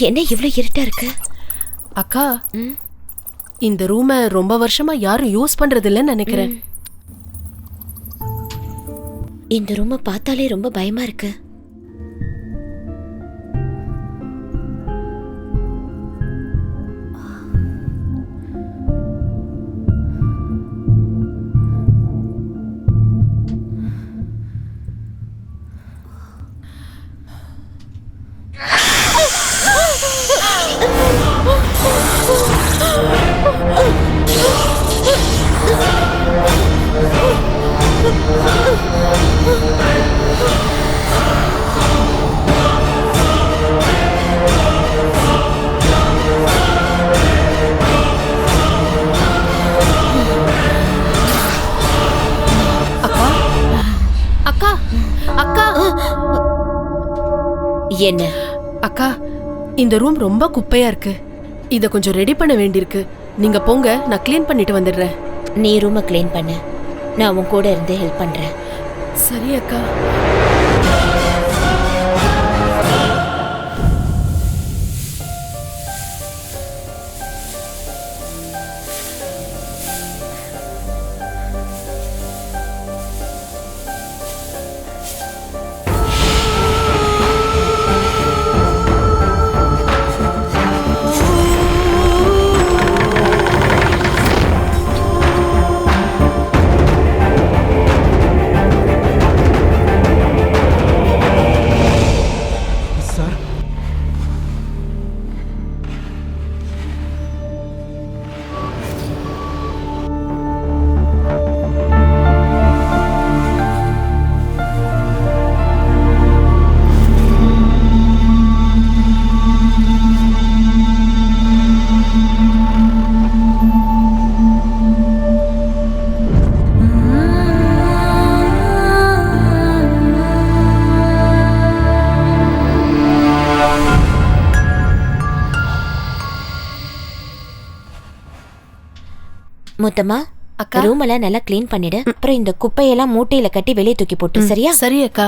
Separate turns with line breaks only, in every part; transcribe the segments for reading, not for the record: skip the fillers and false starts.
என்ன இவ்ளோ இருட்டா இருக்கு?
அக்கா, இந்த ரூமை ரொம்ப வருஷமா யாரும் யூஸ் பண்றது இல்லைன்னு நினைக்கிறேன்.
இந்த ரூமை பார்த்தாலே ரொம்ப பயமா இருக்கு.
அக்கா, அக்கா,
என்ன?
அக்கா, இந்த ரூம் ரொம்ப குப்பையா இருக்கு. இத கொஞ்சம் ரெடி பண்ண வேண்டியிருக்கு. நீங்க போங்க, நான் க்ளீன் பண்ணிட்டு வந்துடுறேன்.
நீ ரூமை க்ளீன் பண்ணு, நான் உன் கூட இருந்து ஹெல்ப் பண்றேன்.
சரி அக்கா.
முத்தம்மா,
அக்கா,
ரூம் எல்லாம் நல்லா க்ளீன் பண்ணிடு. அப்புறம் இந்த குப்பையெல்லாம் மூட்டையில கட்டி வெளியே தூக்கி போட்டு, சரியா?
சரி அக்கா.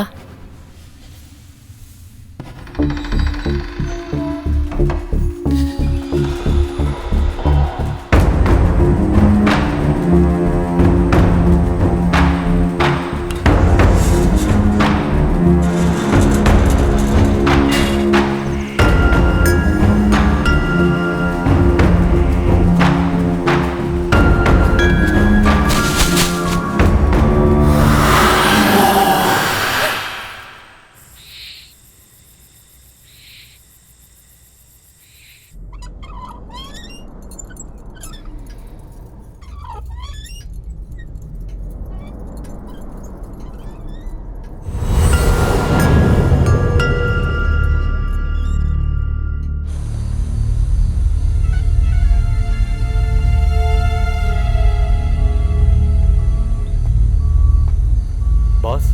பாஸ்,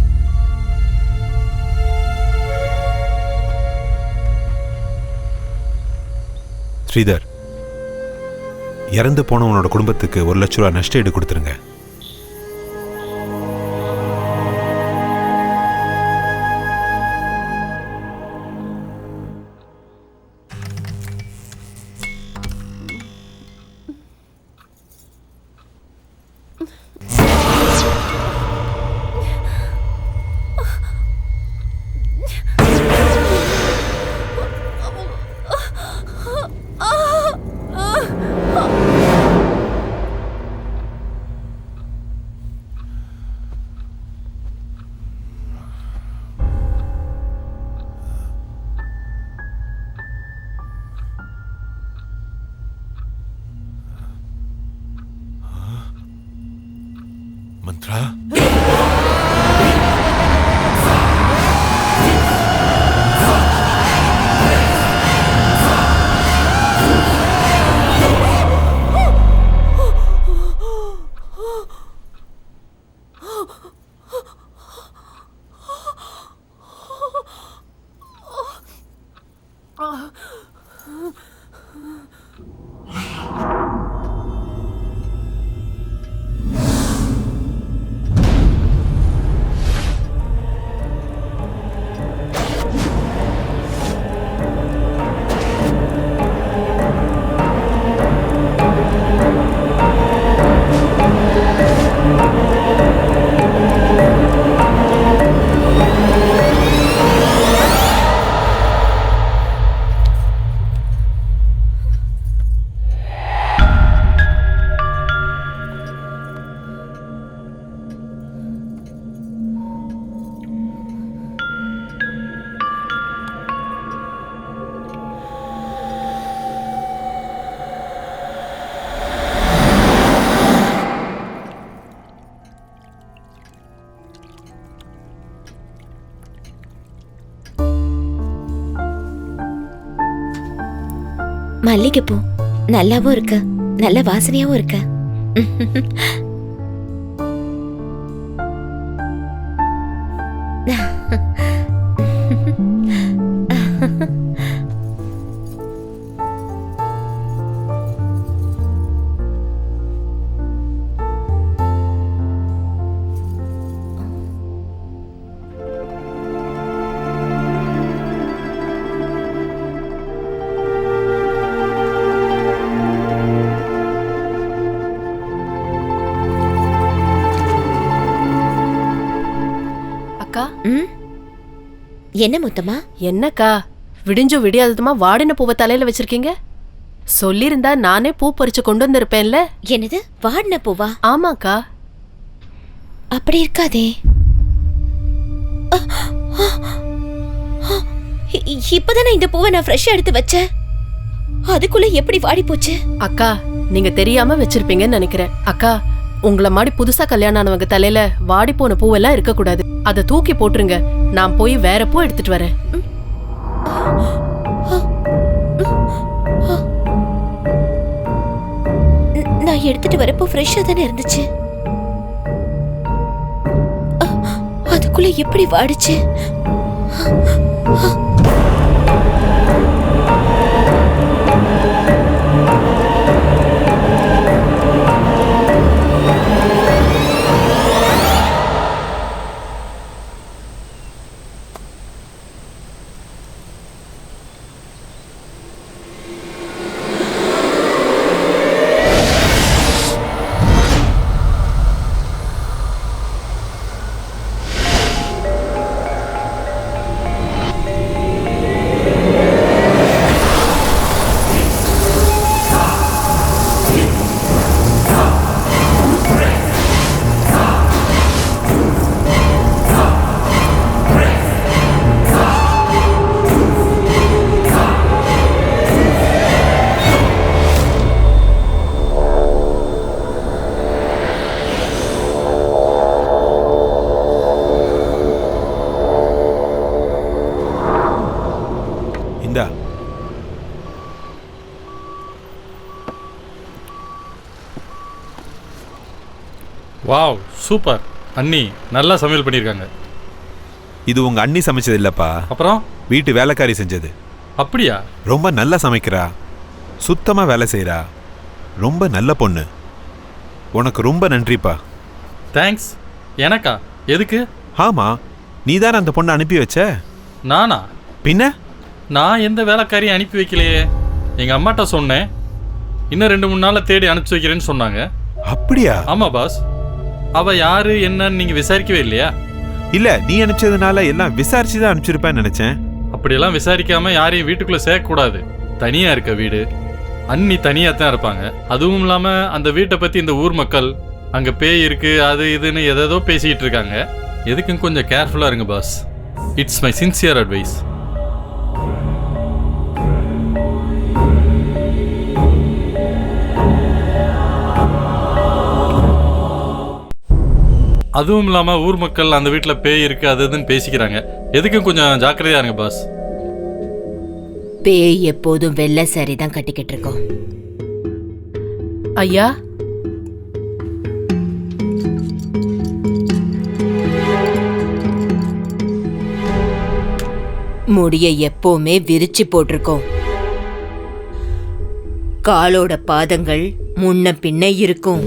ஸ்ரீதர், இறந்து போனவனோட குடும்பத்துக்கு 1 லட்ச ரூபா நஷ்ட ஈடு கொடுத்துருங்க.
மல்லிகைப்பூ நல்லாவும் இருக்கு, நல்ல வாசனையாவும் இருக்கு.
அக்கா,
என்ன முத்தம்மா?
என்னக்கா விடிஞ்சும் விடியாததுமா வாடின பூவை தலையில வச்சிருக்கீங்க? சொல்லிருந்தா நானே பூ பறிச்சு கொண்டு வந்திருப்பேன்ல.
என்னது, வாடின பூவா?
ஆமாக்கா.
அப்படி இருக்காதே. இப்பதானே இந்த பூவை நான் ஃப்ரெஷ்ஷா எடுத்து வச்சேன், அதுக்குள்ள எப்படி வாடி போச்சு?
அக்கா, நீங்க தெரியாம வச்சிருப்பீங்கன்னு நினைக்கிறேன். அக்கா, உங்களை மாதிரி புதுசா கல்யாணம் ஆனவங்க தலையில வாடி போன பூவெல்லாம் இருக்க கூடாது. அதை தூக்கி போட்டுருங்க, நான் போய் வேற பூ எடுத்துட்டு வரேன்.
நான் எடுத்துட்டு வரப்போ ஃப்ரெஷ்ஷா தானே இருந்துச்சு, அதுக்குள்ள எப்படி வாடிச்சு?
இந்தா.
Wow, super. அண்ணி நல்லா சமையல் பண்ணியிருக்காங்க.
இது உங்க அண்ணி சமைச்சது இல்லப்பா,
அப்புறம்
வீட்டு வேலைக்காரி செஞ்சது.
அப்படியா?
ரொம்ப நல்லா சமைக்கிறா, சுத்தமா வேலை செய்யறா, ரொம்ப நல்ல பொண்ணு. உனக்கு ரொம்ப நன்றிப்பா.
தேங்க்ஸ். எனக்கா? எதுக்கு?
ஆமா, நீதானே அந்த பொண்ணை அனுப்பி வச்ச.
நானா?
பின்ன
நான் எந்த வேலைக்காரியும் அனுப்பி வைக்கலையே. எங்கள் அம்மாட்ட சொன்னேன், இன்னும் 2-3 நாளில் தேடி அனுப்பிச்சி வைக்கிறேன்னு சொன்னாங்க.
அப்படியா?
ஆமாம் பாஸ். அவள் யாரு என்னன்னு நீங்கள் விசாரிக்கவே இல்லையா?
இல்ல, நீ அனுப்பிச்சதுனால எல்லாம் விசாரிச்சு தான் அனுப்பிச்சிருப்பேன்னு நினைச்சேன்.
அப்படியெல்லாம் விசாரிக்காமல் யாரையும் வீட்டுக்குள்ளே சேர்க்கக்கூடாது. தனியாக இருக்க வீடு, அண்ணி தனியாக தான் இருப்பாங்க. அதுவும் இல்லாமல் அந்த வீட்டை பற்றி இந்த ஊர் மக்கள் அங்கே பேய் இருக்குது அது இதுன்னு எதோ பேசிக்கிட்டு இருக்காங்க. எதுக்கும் கொஞ்சம் கேர்ஃபுல்லாக இருங்க boss. It's my sincere advice. அதுவும் இல்லாமல் ஊர் மக்கள் அந்த வீட்டில் பேய் இருக்கு அது இதுன்னு பேசிக்கிறாங்க. எதுக்கும் கொஞ்சம் ஜாக்கிரதையா இருங்க பாஸ்.
பேய் எப்போதும் வெள்ளை சாரி தான் கட்டிக்கிட்டு இருக்கோம்.
ஐயா,
முடிய எப்பவுமே விரிச்சு போட்டிருக்கோம். காலோட பாதங்கள் முன்ன பின்ன இருக்கும்.